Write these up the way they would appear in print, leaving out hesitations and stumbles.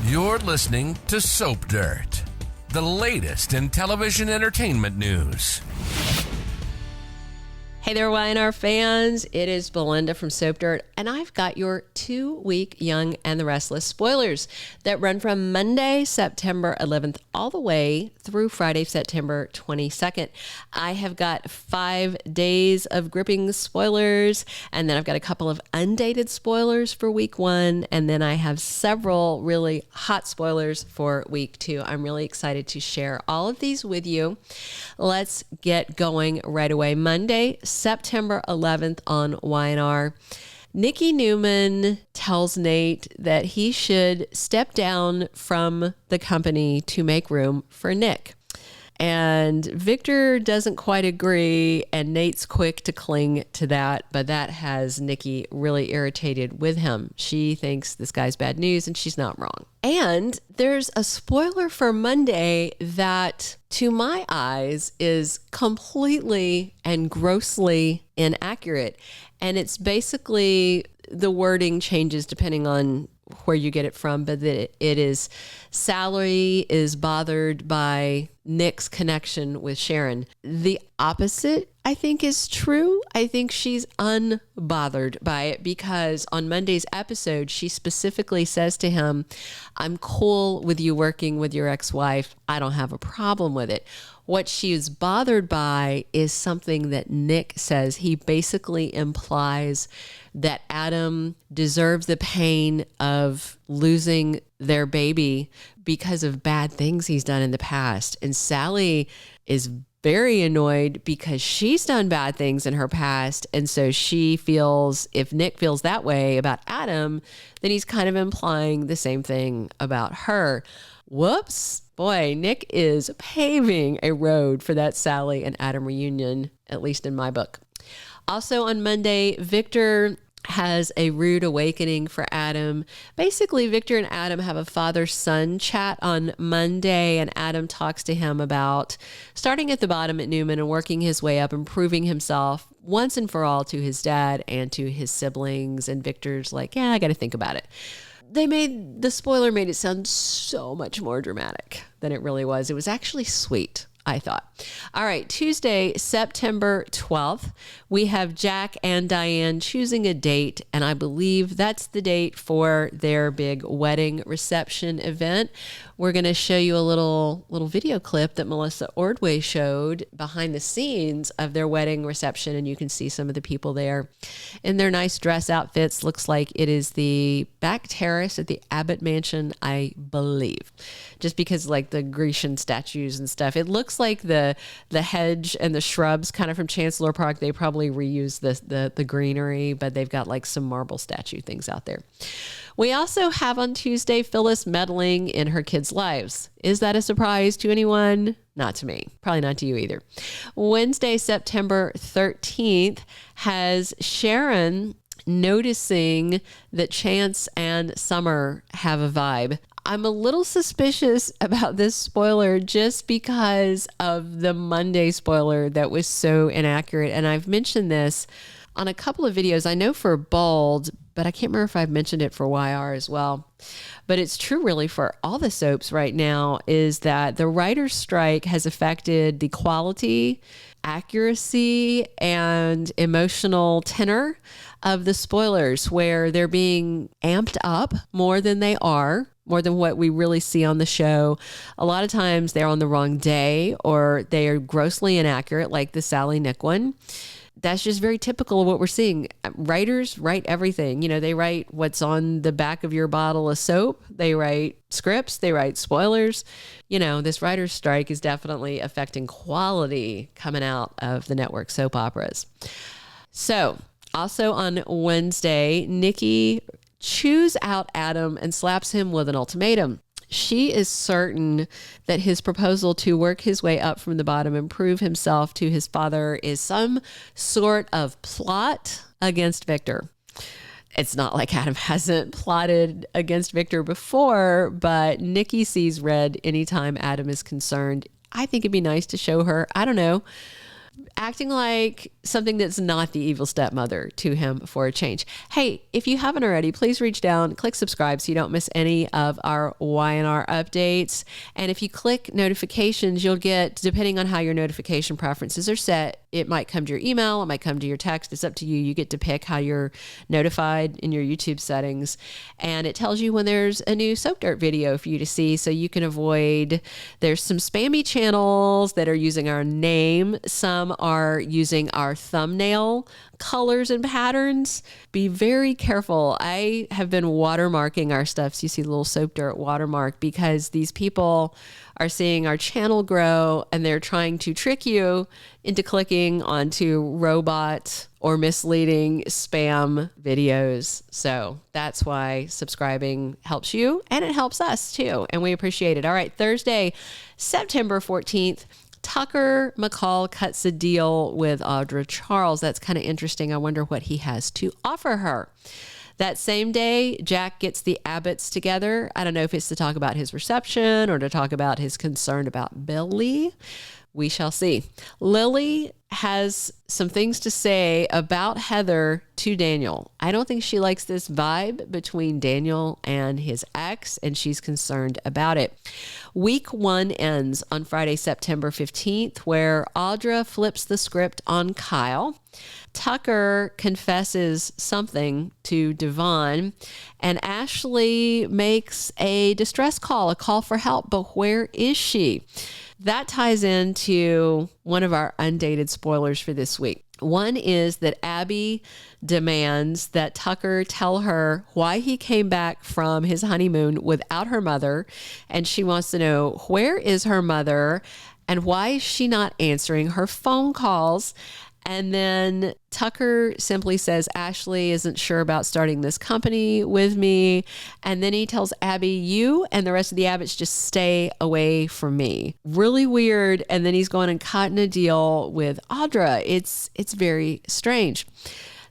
You're listening to Soap Dirt, the latest in television entertainment news. Hey there, YNR fans. It is Belinda from Soap Dirt, and I've got your 2-week Young and the Restless spoilers that run from Monday, September 11th, all the way through Friday, September 22nd. I have got 5 days of gripping spoilers, and then I've got a couple of undated spoilers for week 1, and then I have several really hot spoilers for week 2. I'm really excited to share all of these with you. Let's get going right away. Monday, September 11th on YNR. Nikki Newman tells Nate that he should step down from the company to make room for Nick. And Victor doesn't quite agree, and Nate's quick to cling to that, but that has Nikki really irritated with him. She thinks this guy's bad news, and she's not wrong. And there's a spoiler for Monday that, to my eyes, is completely and grossly inaccurate. And it's basically the wording changes depending on where you get it from, but it is Sally is bothered by Nick's connection with Sharon. The opposite, I think, is true. I think she's unbothered by it because on Monday's episode, she specifically says to him, I'm cool with you working with your ex-wife. I don't have a problem with it. What she is bothered by is something that Nick says. He basically implies that Adam deserves the pain of losing their baby because of bad things he's done in the past. And Sally is very annoyed because she's done bad things in her past. And so she feels, if Nick feels that way about Adam, then he's kind of implying the same thing about her. Whoops. Boy, Nick is paving a road for that Sally and Adam reunion, at least in my book. Also on Monday, Victor has a rude awakening for Adam. Basically, Victor and Adam have a father-son chat on Monday, and Adam talks to him about starting at the bottom at Newman and working his way up and proving himself once and for all to his dad and to his siblings. And Victor's like, yeah, I got to think about it. The spoiler made it sound so much more dramatic than it really was. It was actually sweet, I thought. All right, Tuesday, September 12th, we have Jack and Diane choosing a date, and I believe that's the date for their big wedding reception event. We're going to show you a little video clip that Melissa Ordway showed behind the scenes of their wedding reception, and you can see some of the people there in their nice dress outfits. Looks like it is the back terrace at the Abbott mansion, I believe, just because like the Grecian statues and stuff. It looks like the hedge and the shrubs kind of from Chancellor Park. They probably reused the greenery, but they've got like some marble statue things out there. We also have on Tuesday Phyllis meddling in her kids' lives. Is that a surprise to anyone? Not to me. Probably not to you either. Wednesday, September 13th, has Sharon noticing that Chance and Summer have a vibe. I'm a little suspicious about this spoiler just because of the Monday spoiler that was so inaccurate. And I've mentioned this on a couple of videos. I know for Bald, but I can't remember if I've mentioned it for YR as well. But it's true really for all the soaps right now, is that the writer's strike has affected the quality, accuracy, and emotional tenor of the spoilers, where they're being amped up more than they are, more than what we really see on the show. A lot of times they're on the wrong day, or they are grossly inaccurate, like the Sally Nick one. That's just very typical of what we're seeing. Writers write everything. You know, they write what's on the back of your bottle of soap. They write scripts. They write spoilers. You know, this writer's strike is definitely affecting quality coming out of the network soap operas. So also on Wednesday, Nikki chews out Adam and slaps him with an ultimatum. She is certain that his proposal to work his way up from the bottom and prove himself to his father is some sort of plot against Victor. It's not like Adam hasn't plotted against Victor before, but Nikki sees red anytime Adam is concerned. I think it'd be nice to show her, I don't know, acting like something that's not the evil stepmother to him for a change. Hey, if you haven't already, please reach down, click subscribe so you don't miss any of our Y&R updates. And if you click notifications, you'll get, depending on how your notification preferences are set, it might come to your email, it might come to your text. It's up to you. You get to pick how you're notified in your YouTube settings. And it tells you when there's a new Soap Dirt video for you to see so you can avoid, there's some spammy channels that are using our name. Some are using our thumbnail colors and patterns. Be very careful. I have been watermarking our stuff. So you see the little Soap Dirt watermark because these people are seeing our channel grow and they're trying to trick you into clicking onto robot or misleading spam videos. So that's why subscribing helps you and it helps us too. And we appreciate it. All right, Thursday, September 14th, Tucker McCall cuts a deal with Audra Charles. That's kind of interesting. I wonder what he has to offer her. That same day, Jack gets the Abbotts together. I don't know if it's to talk about his reception or to talk about his concern about Billy. We shall see. Lily has some things to say about Heather to Daniel. I don't think she likes this vibe between Daniel and his ex, and she's concerned about it. Week 1 ends on Friday, September 15th, where Audra flips the script on Kyle. Tucker confesses something to Devon, and Ashley makes a distress call, a call for help, but where is she? That ties into one of our undated spoilers for this week. One is that Abby demands that Tucker tell her why he came back from his honeymoon without her mother, and she wants to know where is her mother and why is she not answering her phone calls. And then Tucker simply says, Ashley isn't sure about starting this company with me. And then he tells Abby, you and the rest of the Abbotts just stay away from me. Really weird. And then he's going and cutting a deal with Audra. It's very strange.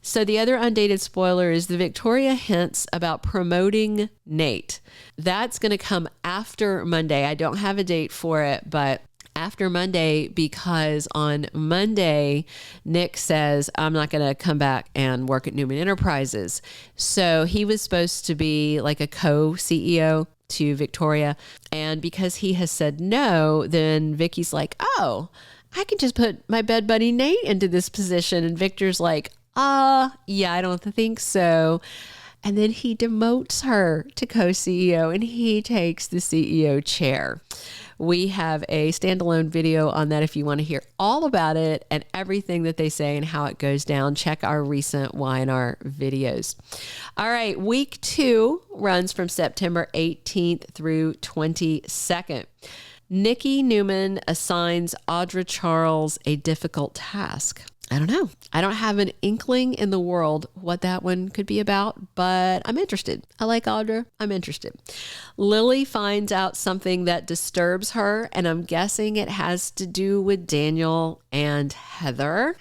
So the other undated spoiler is the Victoria hints about promoting Nate. That's going to come after Monday. I don't have a date for it, but after Monday, because on Monday, Nick says, I'm not going to come back and work at Newman Enterprises. So he was supposed to be like a co-CEO to Victoria. And because he has said no, then Vicky's like, oh, I can just put my bed buddy Nate into this position. And Victor's like, yeah, I don't think so. And then he demotes her to co-CEO and he takes the CEO chair. We have a standalone video on that if you want to hear all about it and everything that they say and how it goes down. Check our recent Y&R videos. All right, week 2 runs from September 18th through 22nd. Nikki Newman assigns Audra Charles a difficult task. I don't know. I don't have an inkling in the world what that one could be about, but I'm interested. I like Audra. I'm interested. Lily finds out something that disturbs her, and I'm guessing it has to do with Daniel and Heather.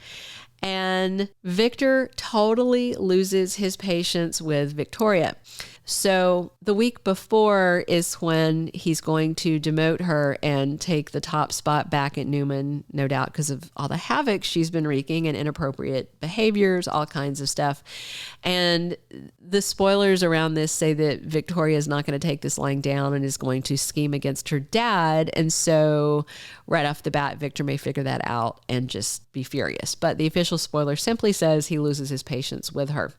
And Victor totally loses his patience with Victoria. So the week before is when he's going to demote her and take the top spot back at Newman, no doubt because of all the havoc she's been wreaking and inappropriate behaviors, all kinds of stuff. And the spoilers around this say that Victoria is not going to take this lying down and is going to scheme against her dad. And so right off the bat, Victor may figure that out and just be furious. But the official spoiler simply says he loses his patience with her.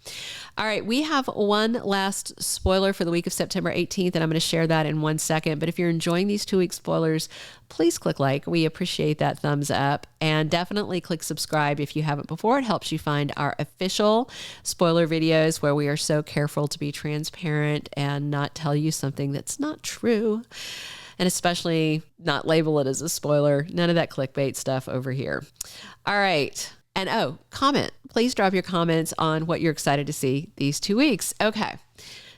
All right, we have one last spoiler for the week of September 18th, and I'm going to share that in 1 second. But if you're enjoying these 2-week spoilers, please click like. We appreciate that thumbs up. And definitely click subscribe if you haven't before. It helps you find our official spoiler videos where we are so careful to be transparent and not tell you something that's not true. And especially not label it as a spoiler. None of that clickbait stuff over here. All right. And comment. Please drop your comments on what you're excited to see these 2 weeks. Okay.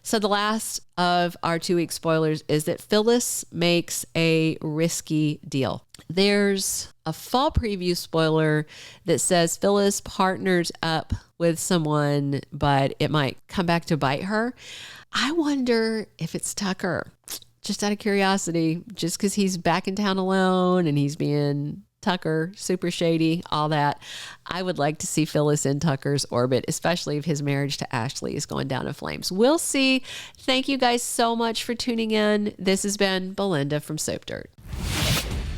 So the last of our 2-week spoilers is that Phyllis makes a risky deal. There's a fall preview spoiler that says Phyllis partners up with someone, but it might come back to bite her. I wonder if it's Tucker. Just out of curiosity, just because he's back in town alone and he's being Tucker, super shady, all that. I would like to see Phyllis in Tucker's orbit, especially if his marriage to Ashley is going down in flames. We'll see. Thank you guys so much for tuning in. This has been Belinda from Soap Dirt.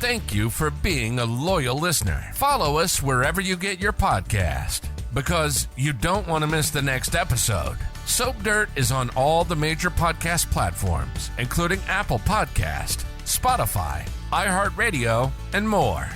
Thank you for being a loyal listener. Follow us wherever you get your podcast, because you don't want to miss the next episode. Soap Dirt is on all the major podcast platforms, including Apple Podcast, Spotify, iHeartRadio, and more.